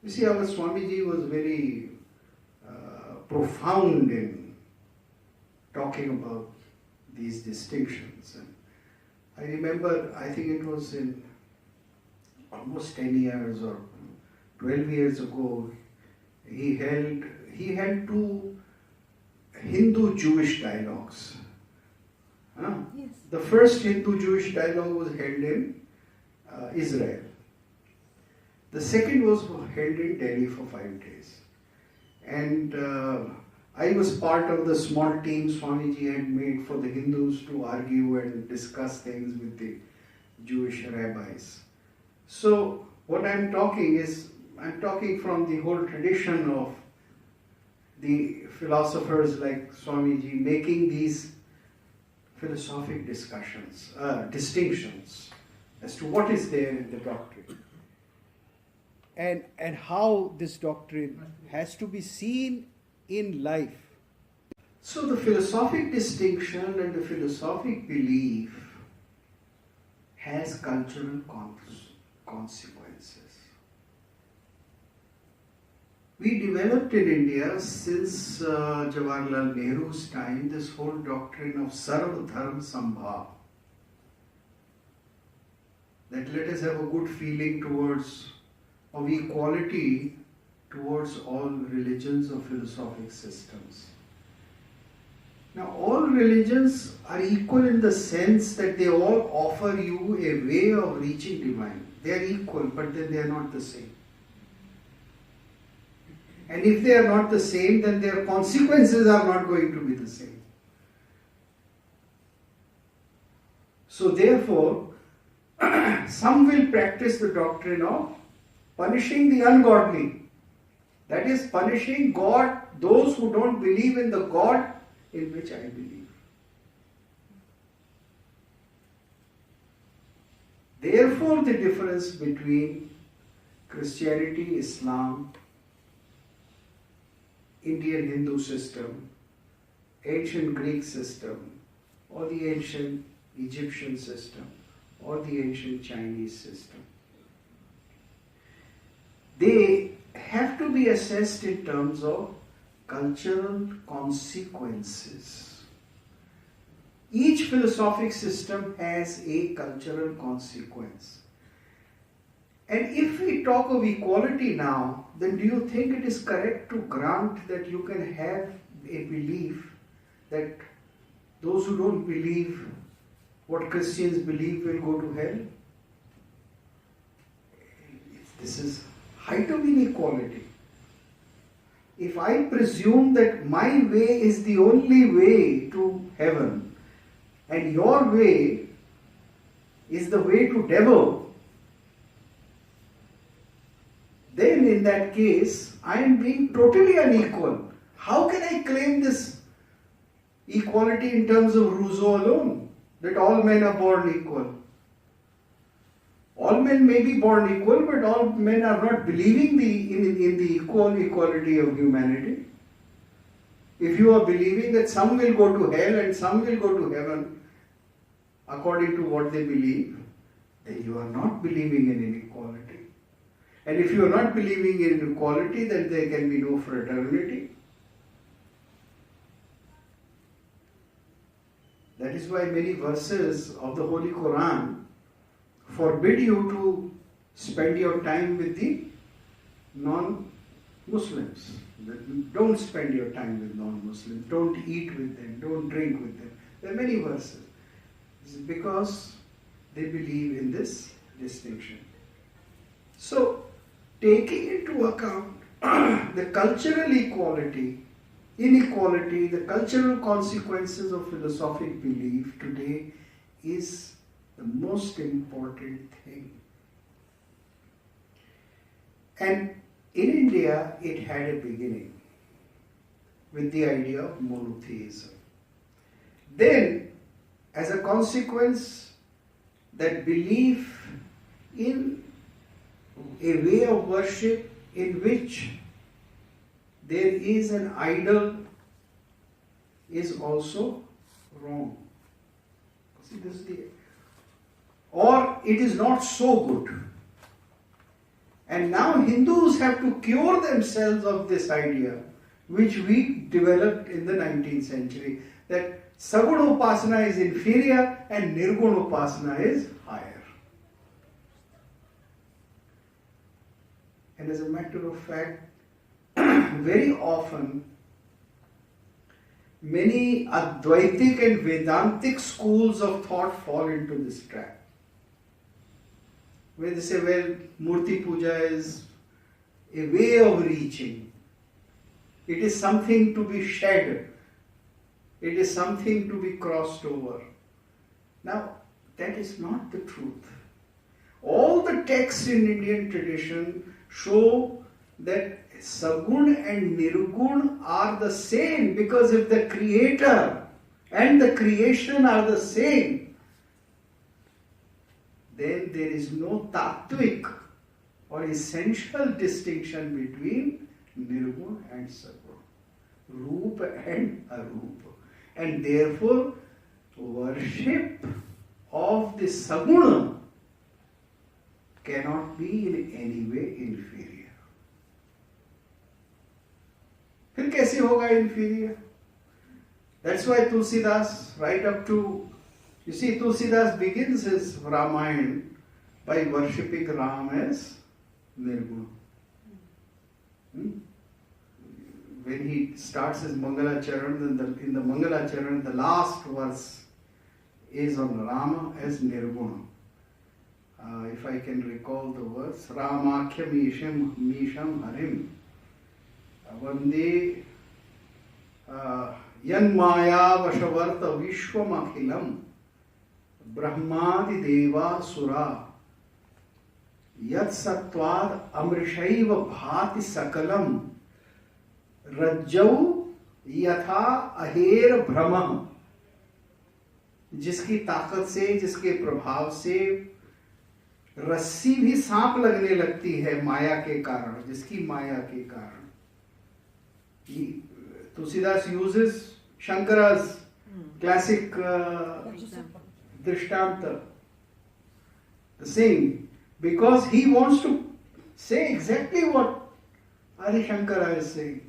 You see, our Swamiji was very profound in talking about these distinctions. And I remember, I think it was in almost 10 years or 12 years ago, he had two Hindu-Jewish dialogues. Yes. The first Hindu-Jewish dialogue was held in Israel. The second was held in Delhi for 5 days. And I was part of the small team Swamiji had made for the Hindus to argue and discuss things with the Jewish rabbis. So what I'm talking from the whole tradition of the philosophers like Swamiji making these philosophic distinctions as to what is there in the doctrine. And how this doctrine has to be seen in life. So the philosophic distinction and the philosophic belief has cultural consequences. We developed in India since Jawaharlal Nehru's time this whole doctrine of sarv dharm sambhav. That let us have a good feeling of equality towards all religions or philosophic systems. Now, all religions are equal in the sense that they all offer you a way of reaching divine. They are equal, but then they are not the same. And if they are not the same, then their consequences are not going to be the same. So therefore, some will practice the doctrine of punishing the ungodly. That is, punishing God, those who don't believe in the God in which I believe. Therefore, the difference between Christianity, Islam, Indian Hindu system, ancient Greek system, or the ancient Egyptian system, or the ancient Chinese system, they have to be assessed in terms of cultural consequences. Each philosophic system has a cultural consequence. And if we talk of equality now, then do you think it is correct to grant that you can have a belief that those who don't believe what Christians believe will go to hell? This is height of inequality. if I presume that my way is the only way to heaven and your way is the way to devil, then in that case I am being totally unequal. How can I claim this equality in terms of Rousseau alone, that all men are born equal? All men may be born equal, but all men are not believing in the equality of humanity. If you are believing that some will go to hell and some will go to heaven according to what they believe, then you are not believing in inequality. And if you are not believing in inequality, then there can be no fraternity. That is why many verses of the Holy Quran forbid you to spend your time with the non-Muslims. Don't spend your time with non-Muslims. Don't eat with them. Don't drink with them. There are many verses. This is because they believe in this distinction. So, taking into account the cultural inequality, the cultural consequences of philosophic belief today is the most important thing. And in India, it had a beginning with the idea of monotheism. Then, as a consequence, that belief in a way of worship in which there is an idol is also wrong. See, this is or it is not so good. And now Hindus have to cure themselves of this idea, which we developed in the 19th century, that Saguna Upasana is inferior and Nirguna Upasana is higher. And as a matter of fact, very often, many Advaitic and Vedantic schools of thought fall into this trap. Where they say, well, Murti Puja is a way of reaching. It is something to be shed. It is something to be crossed over. Now, that is not the truth. All the texts in Indian tradition show that Sagun and Nirgun are the same, because if the creator and the creation are the same, then there is no tattvic or essential distinction between Nirgun and Sagun, Roop and Aroop. And therefore, worship of the Saguna cannot be in any way inferior. फिर कैसे होगा inferior? That's why Tulsidas, right up to, you see, Tulsidas begins his Ramayana by worshipping Ram as Nirguna. When he starts his Mangala Charan, in the Mangala Charan, the last verse is on Rama as Nirguna. If I can recall the verse, Ramakhya Misham Harim Vande Yan Maya Vashavarta Vishwam Akhilam Brahmadi Deva Sura Yat Sattvad Amrishaiva Bhati Sakalam Rajjau Yatha Aher Brahma, जिसकी ताकत से, जिसके प्रभाव से रस्सी भी सांप लगने लगती है माया के कारण, जिसकी माया के कारण. Tulsidas uses Shankara's classic Drishtanta, the same, because he wants to say exactly what Adi Shankara is saying,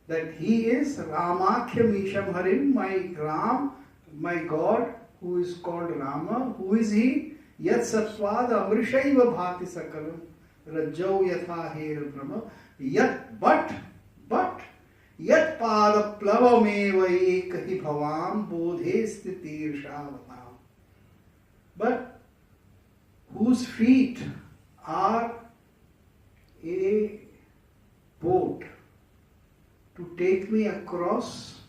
that he is Ramakhya Misham Harim, my Ram, my God, who is called Rama. Who is he? Yat Sattvad Amrishaiva Bhati Sakalam Rajjau Yatha Her Brahma. Yat, but Yat Pada Plavameva Ekahi Bhavam Bodhe Sthitir Shavatam. But whose feet are a boat to take me across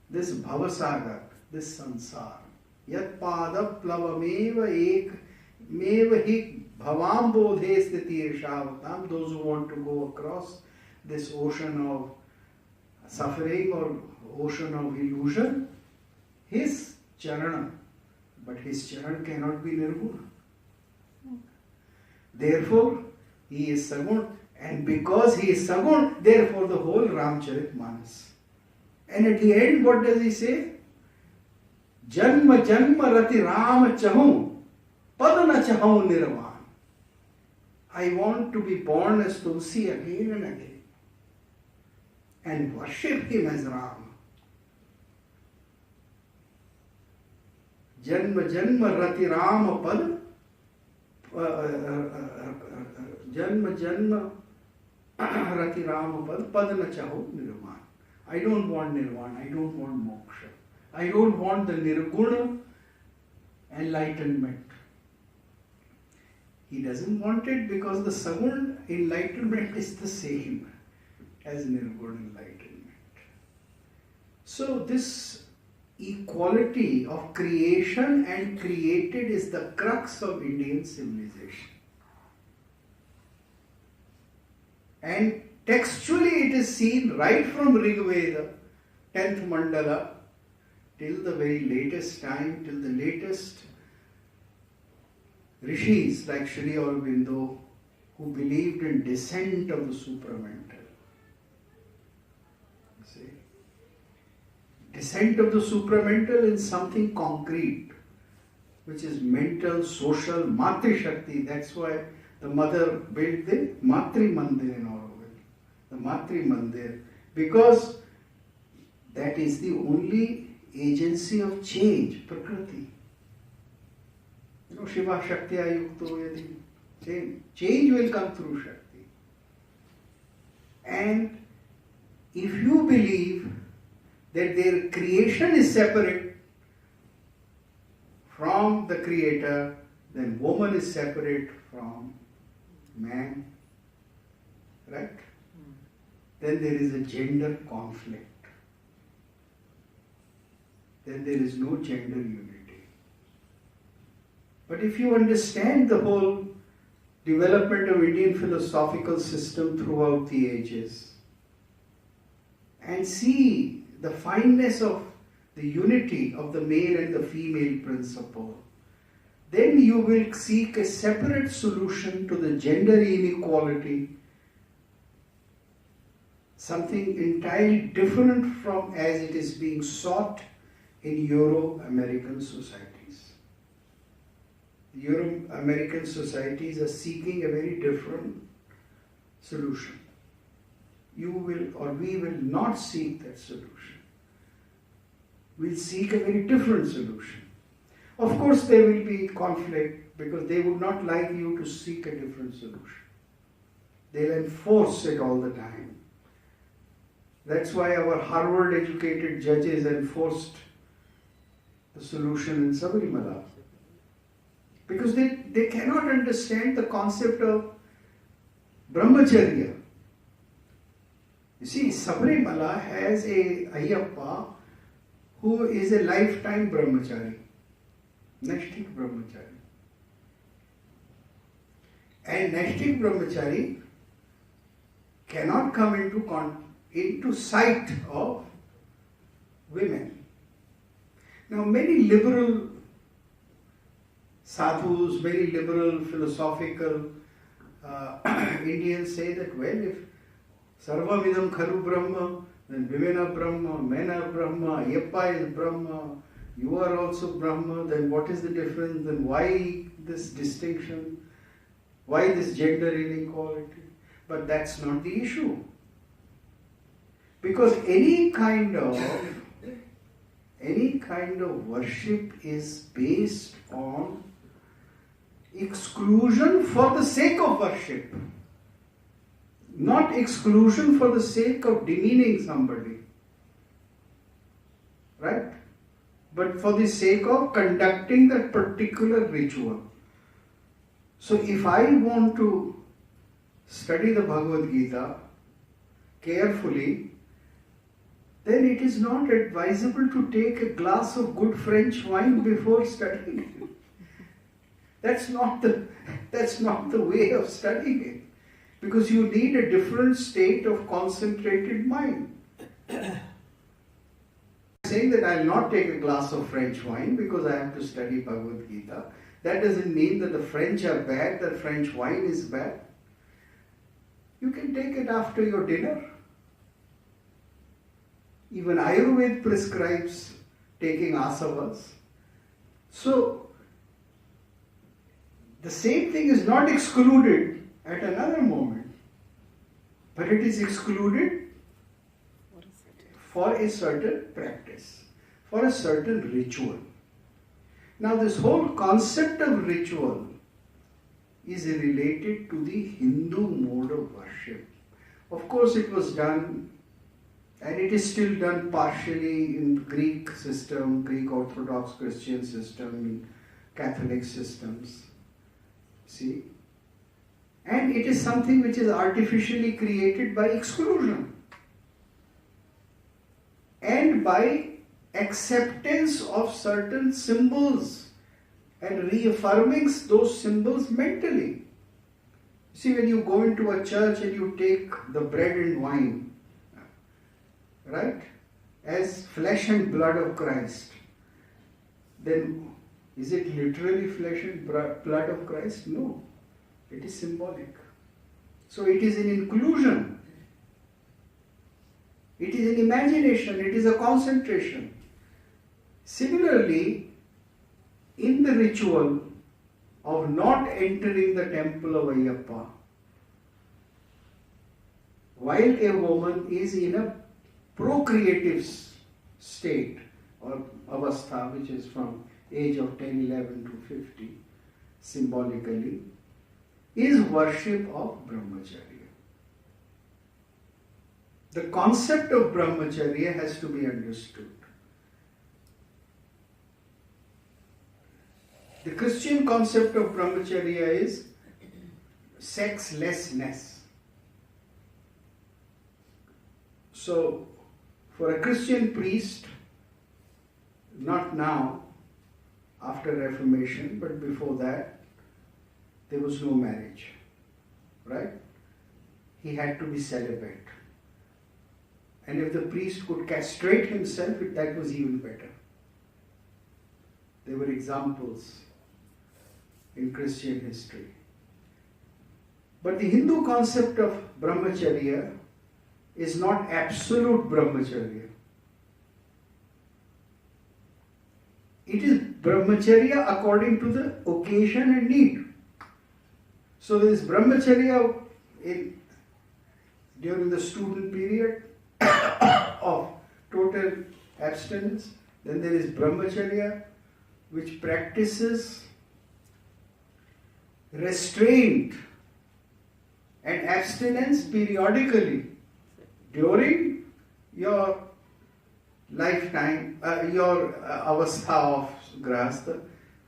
this bhavasagar, this sansar. Yat pada plavameva ek meva hi bhavam bodhe sthiti irshavatam. Those who want to go across this ocean of suffering or ocean of illusion, his charana, but his charan cannot be nirguna. Therefore, he is sagun, and because he is sagun, therefore the whole Ramcharitmanas. And at the end, what does he say? Janma janma rati Ram chahu, padana chahu nirvan. I want to be born as Tulsi again and again, and worship him as Ram. Janma janma rati Ram pad, janma janma rati Ram pad, padana chahu nirvan. I don't want nirvana, I don't want moksha. I don't want the nirguna enlightenment. He doesn't want it because the sagun enlightenment is the same as nirguna enlightenment. So this equality of creation and created is the crux of Indian civilization. And textually it is seen right from Rig Veda, 10th mandala, till the very latest time, till the latest rishis like Sri Aurobindo, who believed in descent of the supramental. You see? Descent of the supramental in something concrete, which is mental, social, Matri Shakti. That's why the mother built the Matri Mandir in Aurobindo. The Matri Mandir. Because that is the only agency of change, Prakriti. You know, Shiva Shaktya Yukto Yadi. Change will come through Shakti. And if you believe that their creation is separate from the Creator, then woman is separate from man. Right? Then there is a gender conflict. Then there is no gender unity. But if you understand the whole development of Indian philosophical system throughout the ages and see the fineness of the unity of the male and the female principle, then you will seek a separate solution to the gender inequality, something entirely different from as it is being sought in Euro-American societies. Euro-American societies are seeking a very different solution. You will or we will not seek that solution. We'll seek a very different solution. Of course there will be conflict because they would not like you to seek a different solution. They'll enforce it all the time. That's why our Harvard-educated judges enforced the solution in Sabarimala. Because they cannot understand the concept of brahmacharya. You see, Sabarimala has a Ayyappa who is a lifetime brahmachari, Naishtik brahmachari. And Naishtik brahmachari cannot come into sight of women. Now many liberal sadhus, very liberal philosophical Indians say that, well, if sarvamidam kharu brahma, then women are Brahma, men are Brahma, Ayyappa is Brahma, you are also Brahma, then what is the difference? Then why this distinction? Why this gender inequality? But that's not the issue. Because any kind of worship is based on exclusion for the sake of worship. Not exclusion for the sake of demeaning somebody. Right? But for the sake of conducting that particular ritual. So if I want to study the Bhagavad Gita carefully, then it is not advisable to take a glass of good French wine before studying. That's not the way of studying it. Because you need a different state of concentrated mind. I'm saying that I'll not take a glass of French wine because I have to study Bhagavad Gita. That doesn't mean that the French are bad, that French wine is bad. You can take it after your dinner. Even Ayurveda prescribes taking asavas. So, the same thing is not excluded at another moment, but it is excluded for a certain practice, for a certain ritual. Now, this whole concept of ritual is related to the Hindu mode of worship. Of course, it was done, and it is still done partially in the Greek system, Greek Orthodox Christian system, Catholic systems. See? And it is something which is artificially created by exclusion and by acceptance of certain symbols and reaffirming those symbols mentally. See, when you go into a church and you take the bread and wine, right, as flesh and blood of Christ, then is it literally flesh and blood of Christ? No, it is symbolic. So it is an inclusion. It is an imagination, it is a concentration. Similarly, in the ritual of not entering the temple of Ayyappa, while a woman is in a procreative state or avastha, which is from age of 10, 11 to 50, symbolically, is worship of brahmacharya. The concept of brahmacharya has to be understood. The Christian concept of brahmacharya is sexlessness. So, for a Christian priest, not now, after Reformation, but before that, there was no marriage, right? He had to be celibate. And if the priest could castrate himself, that was even better. There were examples in Christian history. But the Hindu concept of brahmacharya is not absolute brahmacharya. It is brahmacharya according to the occasion and need. So there is brahmacharya during the student period of total abstinence. Then there is brahmacharya which practices restraint and abstinence periodically during your lifetime, your avastha of grahastha.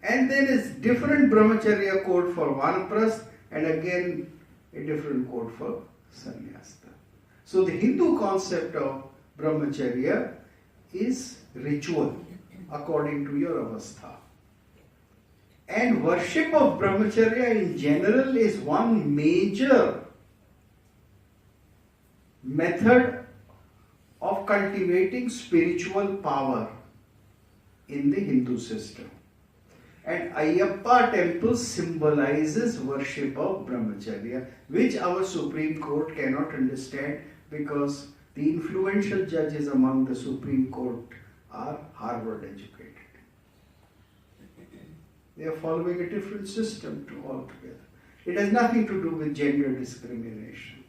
And there is different brahmacharya code for vanaprastha and again a different code for sannyasta. So the Hindu concept of brahmacharya is ritual according to your avastha. And worship of brahmacharya in general is one major method of cultivating spiritual power in the Hindu system. And Ayyappa temple symbolizes worship of brahmacharya, which our Supreme Court cannot understand because the influential judges among the Supreme Court are Harvard educated. They are following a different system altogether. It has nothing to do with gender discrimination.